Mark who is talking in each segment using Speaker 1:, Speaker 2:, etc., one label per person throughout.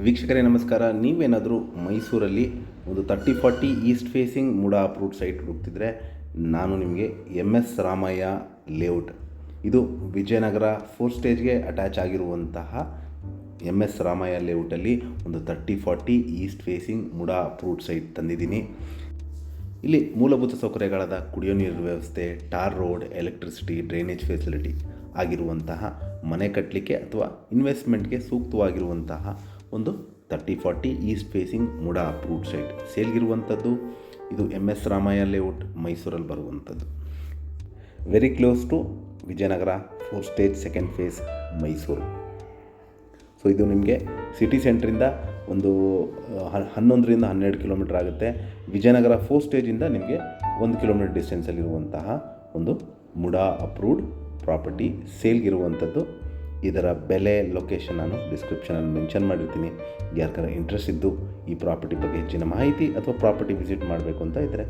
Speaker 1: ವೀಕ್ಷಕರೇ ನಮಸ್ಕಾರ. ನೀವೇನಾದರೂ ಮೈಸೂರಲ್ಲಿ ಒಂದು 30-40 east facing MUDA approved site ಹುಡುಕ್ತಿದ್ರೆ ನಾನು ನಿಮಗೆ MS ರಾಮಯ್ಯ ಲೇಔಟ್, ಇದು ವಿಜಯನಗರ 4 ಸ್ಟೇಜ್ಗೆ ಅಟ್ಯಾಚ್ ಆಗಿರುವಂತಹ MS ರಾಮಯ್ಯ ಲೇಔಟಲ್ಲಿ ಒಂದು 30-40 east facing MUDA approved site ತಂದಿದ್ದೀನಿ. ಇಲ್ಲಿ ಮೂಲಭೂತ ಸೌಕರ್ಯಗಳಾದ ಕುಡಿಯೋ ನೀರಿನ ವ್ಯವಸ್ಥೆ, tar road, electricity, drainage facility ಆಗಿರುವಂತಹ ಮನೆ ಕಟ್ಟಲಿಕ್ಕೆ ಅಥವಾ ಇನ್ವೆಸ್ಟ್ಮೆಂಟ್ಗೆ ಸೂಕ್ತವಾಗಿರುವಂತಹ ಒಂದು 30-40 east facing MUDA approved site ಸೇಲ್ಗಿರುವಂಥದ್ದು. ಇದು MS ರಾಮಯ್ಯ ಲೇಔಟ್ ಮೈಸೂರಲ್ಲಿ ಬರುವಂಥದ್ದು, very close to Vijayanagar 4 stage second phase Mysuru. So ಇದು ನಿಮಗೆ ಸಿಟಿ ಸೆಂಟ್ರಿಂದ ಒಂದು 11ರಿಂದ 12 ಕಿಲೋಮೀಟರ್ ಆಗುತ್ತೆ. ವಿಜಯನಗರ 4 ಸ್ಟೇಜಿಂದ ನಿಮಗೆ 1 ಕಿಲೋಮೀಟರ್ ಡಿಸ್ಟೆನ್ಸಲ್ಲಿರುವಂತಹ ಒಂದು ಮುಡಾ ಅಪ್ರೂವ್ಡ್ ಪ್ರಾಪರ್ಟಿ ಸೇಲ್ಗಿರುವಂಥದ್ದು. ಇದರ ಬೆಲೆ, ಲೊಕೇಶನ್ ನಾನು ಡಿಸ್ಕ್ರಿಪ್ಷನಲ್ಲಿ ಮೆನ್ಷನ್ ಮಾಡಿರ್ತೀನಿ. ಯಾರ್ಯಾರ ಇಂಟ್ರೆಸ್ಟ್ ಇದ್ದು ಈ ಪ್ರಾಪರ್ಟಿ ಬಗ್ಗೆ ಹೆಚ್ಚಿನ ಮಾಹಿತಿ ಅಥವಾ ಪ್ರಾಪರ್ಟಿ ವಿಸಿಟ್ ಮಾಡಬೇಕು ಅಂತ ಇದ್ದರೆ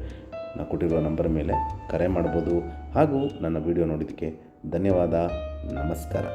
Speaker 1: ನಾನು ಕೊಟ್ಟಿರೋ ನಂಬರ್ ಮೇಲೆ ಕರೆ ಮಾಡ್ಬೋದು. ಹಾಗೂ ನನ್ನ ವಿಡಿಯೋ ನೋಡಿದ್ದಕ್ಕೆ ಧನ್ಯವಾದ. ನಮಸ್ಕಾರ.